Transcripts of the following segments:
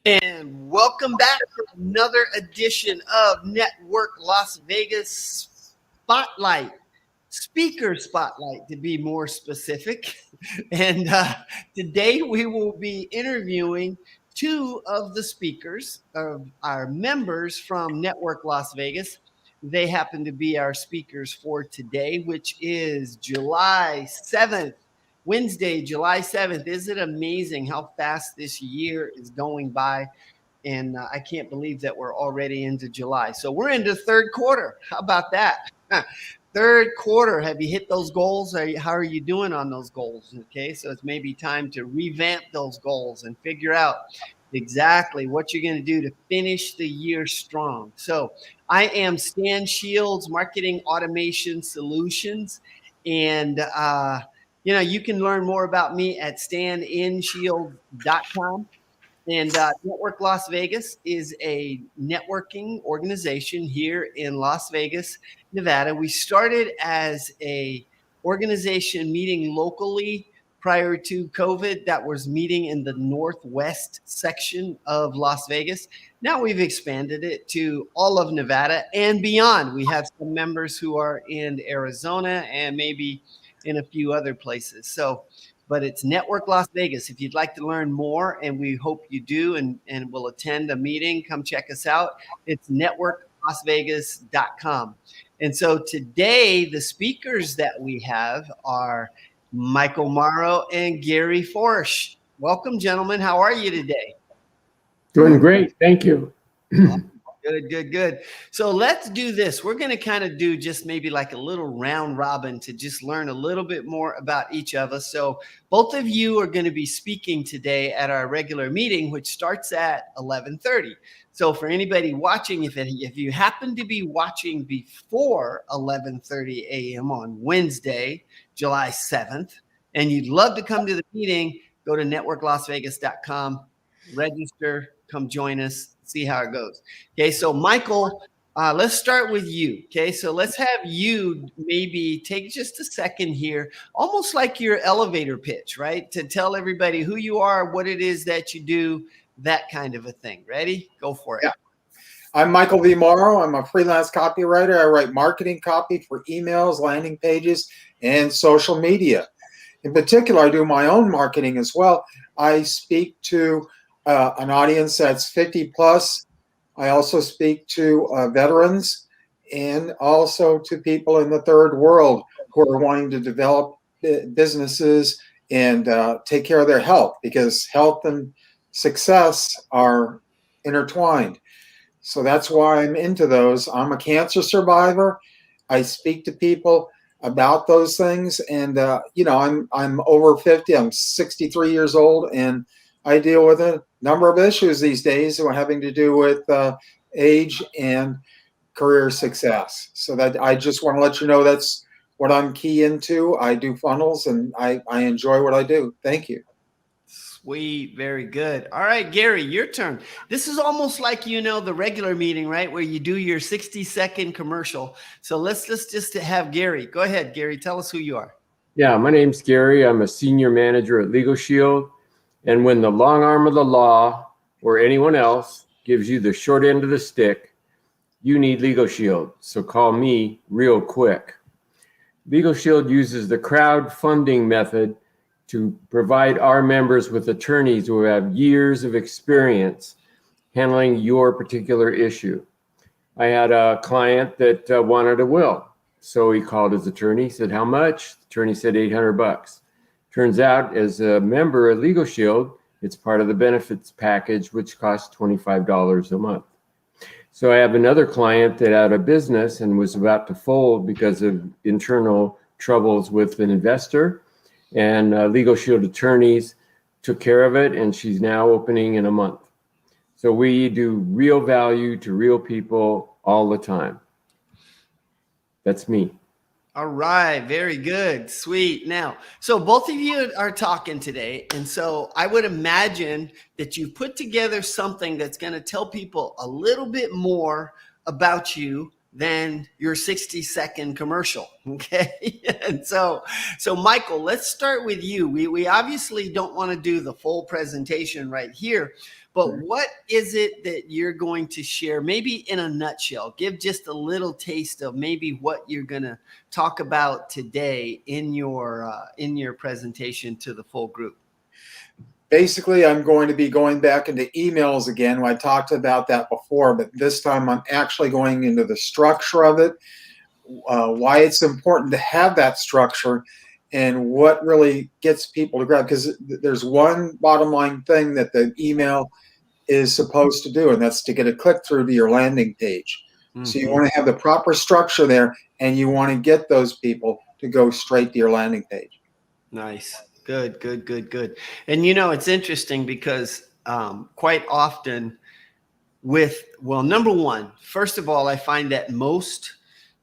And welcome back to another edition of Network Las Vegas Spotlight, Speaker Spotlight to be more specific. And today we will be interviewing two of the speakers, of our members from Network Las Vegas. They happen to be our speakers for today, which is July 7th. Wednesday, July 7th. Is it amazing how fast this year is going by? And I can't believe that we're already into July. So we're into third quarter. How about that? Third quarter. Have you hit those goals? How are you doing on those goals? Okay, so it's maybe time to revamp those goals and figure out exactly what you're going to do to finish the year strong. So I am Stan Shields, Marketing Automation Solutions. And you can learn more about me at staninshield.com. And Network Las Vegas is a networking organization here in Las Vegas, Nevada. We started as a organization meeting locally prior to COVID that was meeting in the northwest section of Las Vegas. Now we've expanded it to all of Nevada and beyond. We have some members who are in Arizona and maybe in a few other places. But it's Network Las Vegas. If you'd like to learn more, and we hope you do, and will attend a meeting, come check us out. It's networklasvegas.com. And so today, the speakers that we have are Michael Morrow and Gary Forsch. Welcome, gentlemen. How are you today? Doing great. Thank you. Good. So let's do this. We're going to kind of do just maybe like a little round robin to just learn a little bit more about each of us. So both of you are going to be speaking today at our regular meeting, which starts at 11:30. So for anybody watching, if you happen to be watching before 11:30 a.m. on Wednesday, July 7th, and you'd love to come to the meeting, go to networklasvegas.com, register, come join us, see how it goes. Okay, so Michael, let's start with you. Okay, so let's have you maybe take just a second here, almost like your elevator pitch, right? To tell everybody who you are, what it is that you do, that kind of a thing. Ready? Go for it. Yeah. I'm Michael V Morrow. I'm a freelance copywriter. I write marketing copy for emails, landing pages, and social media. In particular, I do my own marketing as well. I speak to an audience that's 50 plus. I also speak to veterans and also to people in the third world who are wanting to develop businesses and take care of their health, because health and success are intertwined. So that's why I'm into those. I'm a cancer survivor. I speak to people about those things, and I'm over 50. I'm 63 years old, and I deal with a number of issues these days having to do with age and career success. So that I just want to let you know that's what I'm key into. I do funnels, and I enjoy what I do. Thank you. Sweet. Very good. All right, Gary, your turn. This is almost like, the regular meeting, right? Where you do your 60-second commercial. So let's just have Gary. Go ahead, Gary. Tell us who you are. Yeah, my name's Gary. I'm a senior manager at Legal Shield. And when the long arm of the law or anyone else gives you the short end of the stick, you need Legal Shield. So call me real quick. Legal Shield uses the crowdfunding method to provide our members with attorneys who have years of experience handling your particular issue. I had a client that wanted a will. So he called his attorney, said, "How much?" The attorney said $800. Turns out, as a member of Legal Shield, it's part of the benefits package, which costs $25 a month. So I have another client that had a business and was about to fold because of internal troubles with an investor, and Legal Shield attorneys took care of it, and she's now opening in a month. So we do real value to real people all the time. That's me. All right. Very good. Sweet. Now, so both of you are talking today. And so I would imagine that you put together something that's going to tell people a little bit more about you than your 60-second commercial. Okay. And so Michael, let's start with you. We obviously don't want to do the full presentation right here, but what is it that you're going to share? Maybe in a nutshell, give just a little taste of maybe what you're going to talk about today in your presentation to the full group. Basically, I'm going to be going back into emails again. I talked about that before, but this time I'm actually going into the structure of it, why it's important to have that structure, and what really gets people to grab. Because there's one bottom line thing that the email is supposed to do, and that's to get a click through to your landing page. So you want to have the proper structure there, and you want to get those people to go straight to your landing page. Nice. Good. And it's interesting because quite often number one, first of all, I find that most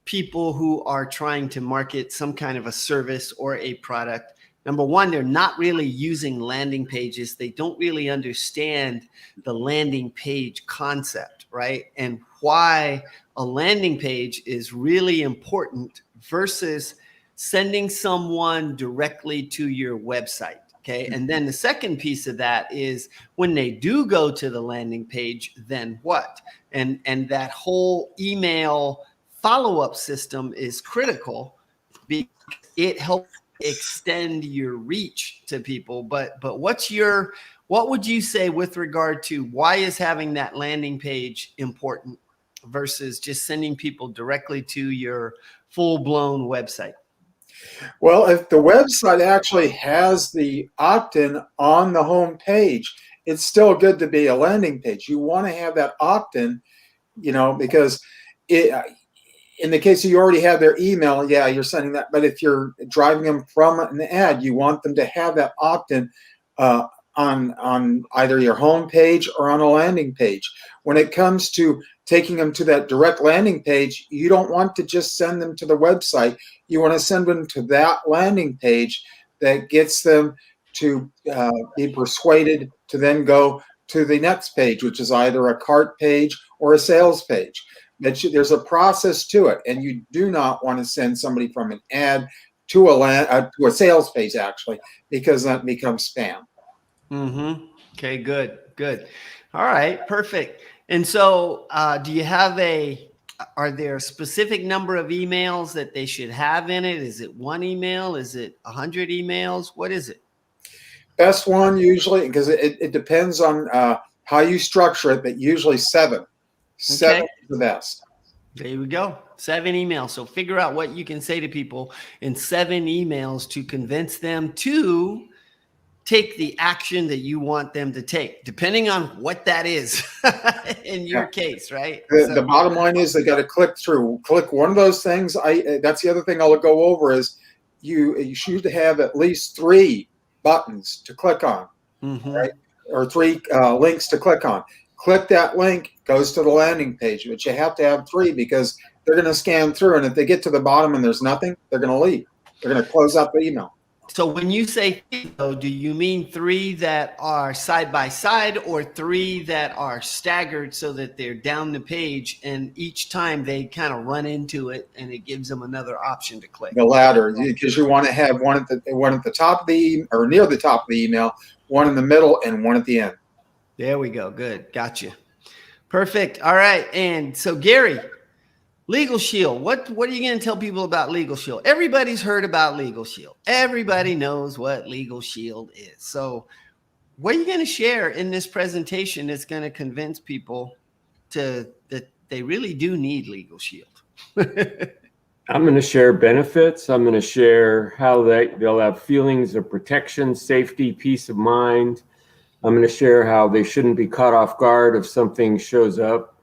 people who are trying to market some kind of a service or a product, number one, they're not really using landing pages. They don't really understand the landing page concept, right? And why a landing page is really important versus sending someone directly to your website. Okay. And then the second piece of that is when they do go to the landing page, then what? And that whole email follow-up system is critical because it helps extend your reach to people. But what would you say with regard to why is having that landing page important versus just sending people directly to your full-blown website? Well, if the website actually has the opt-in on the home page, it's still good to be a landing page. You want to have that opt-in, because in the case you already have their email, yeah, you're sending that. But if you're driving them from an ad, you want them to have that opt-in on either your home page or on a landing page. When it comes to taking them to that direct landing page, you don't want to just send them to the website. You want to send them to that landing page that gets them to be persuaded to then go to the next page, which is either a cart page or a sales page. There's a process to it, and you do not want to send somebody from an ad to a sales page, actually, because that becomes spam. Okay, good. All right, perfect. And so do you have are there a specific number of emails that they should have in it? Is it one email? Is it 100 emails? What is it? Best one usually, because it depends on how you structure it, but usually 7. 7 is the best. There we go. 7 emails. So figure out what you can say to people in 7 emails to convince them to take the action that you want them to take, depending on what that is in your case, right? The bottom line is they got to click one of those things. That's the other thing I'll go over is you should have at least 3 buttons to click on, right? Or 3 links to click on. Click that link, goes to the landing page, but you have to have 3 because they're going to scan through, and if they get to the bottom and there's nothing, they're going to leave. They're going to close out the email. So when you say 3, though, do you mean 3 that are side by side or 3 that are staggered so that they're down the page and each time they kind of run into it and it gives them another option to click? The latter, because you want to have one at the top of the or near the top of the email, one in the middle, and one at the end. There we go. Good. Gotcha. Perfect. All right. And so Gary, Legal Shield. What are you going to tell people about Legal Shield? Everybody's heard about Legal Shield. Everybody knows what Legal Shield is. So what are you going to share in this presentation that's going to convince people that they really do need Legal Shield? I'm going to share benefits. I'm going to share how they'll have feelings of protection, safety, peace of mind. I'm going to share how they shouldn't be caught off guard if something shows up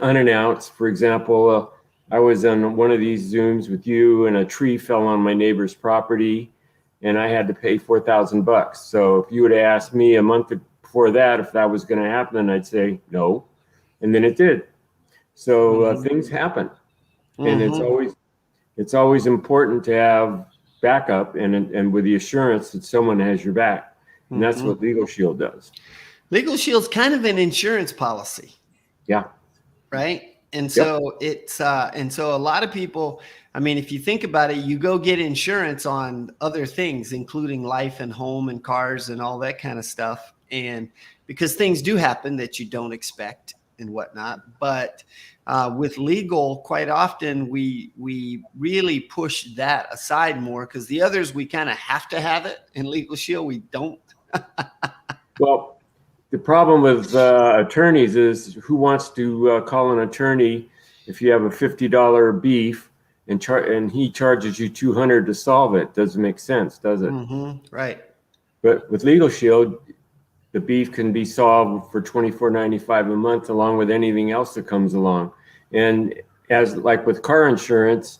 unannounced. For example, I was on one of these Zooms with you and a tree fell on my neighbor's property and I had to pay $4,000. So if you would have asked me a month before that if that was going to happen, I'd say no. And then it did. So things happen. And it's always important to have backup and with the assurance that someone has your back. And that's what Legal Shield does. Legal Shield's kind of an insurance policy. Yeah. Right. And so and so a lot of people, I mean, if you think about it, you go get insurance on other things, including life and home and cars and all that kind of stuff. And because things do happen that you don't expect and whatnot. But with legal, quite often we really push that aside more, because the others, we kind of have to have it. In Legal Shield, we don't. Well, the problem with attorneys is, who wants to call an attorney if you have a $50 beef and he charges you $200 to solve it? Doesn't make sense, does it? Mm-hmm. Right. But with Legal Shield, the beef can be solved for $24.95 a month, along with anything else that comes along. And as like with car insurance,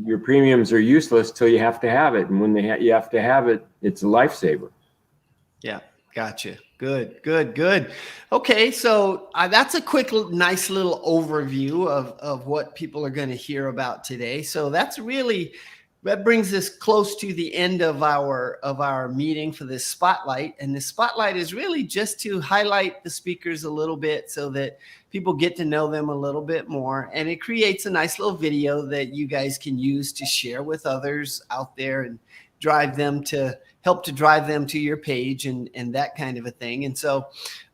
your premiums are useless till you have to have it. And when you have to have it, it's a lifesaver. Yeah. Gotcha. Good. Okay. So that's a quick, nice little overview of what people are going to hear about today. So that brings us close to the end of our meeting for this spotlight. And the spotlight is really just to highlight the speakers a little bit so that people get to know them a little bit more. And it creates a nice little video that you guys can use to share with others out there and help to drive them to your page and that kind of a thing. And so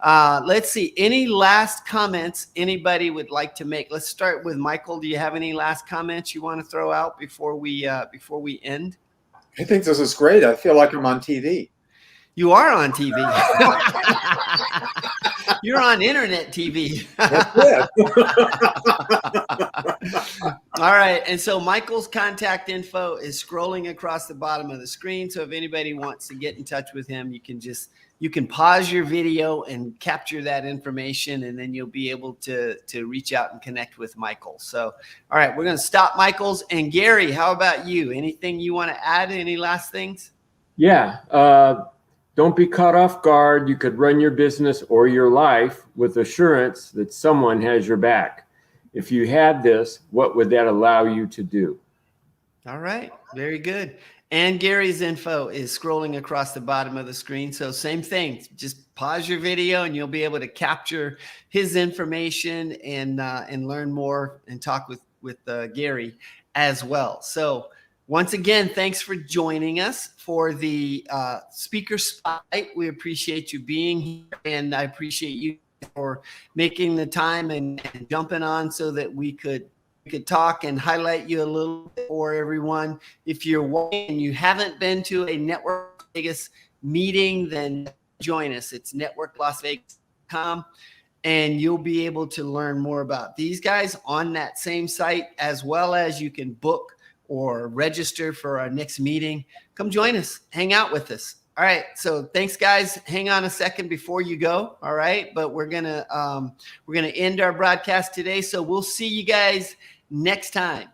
let's see, any last comments anybody would like to make? Let's start with Michael. Do you have any last comments you want to throw out before we end? I think this is great. I feel like I'm on TV. You are on TV. You're on internet TV. That's it. All right. And so Michael's contact info is scrolling across the bottom of the screen. So if anybody wants to get in touch with him, you can pause your video and capture that information, and then you'll be able to reach out and connect with Michael. So, all right, we're going to stop Michael's. And Gary, how about you? Anything you want to add? Any last things? Yeah. Don't be caught off guard. You could run your business or your life with assurance that someone has your back. If you had this, what would that allow you to do? All right. Very good. And Gary's info is scrolling across the bottom of the screen. So same thing. Just pause your video and you'll be able to capture his information and learn more and talk with Gary as well. So once again, thanks for joining us for the speaker spotlight. We appreciate you being here, and I appreciate you for making the time and jumping on so that we could talk and highlight you a little bit for everyone. If you're watching and you haven't been to a Network Vegas meeting, then join us. It's networklasvegas.com, and you'll be able to learn more about these guys on that same site, as well as you can book or register for our next meeting. Come join us, hang out with us. All right. So thanks, guys. Hang on a second before you go. All right. But we're gonna end our broadcast today. So we'll see you guys next time.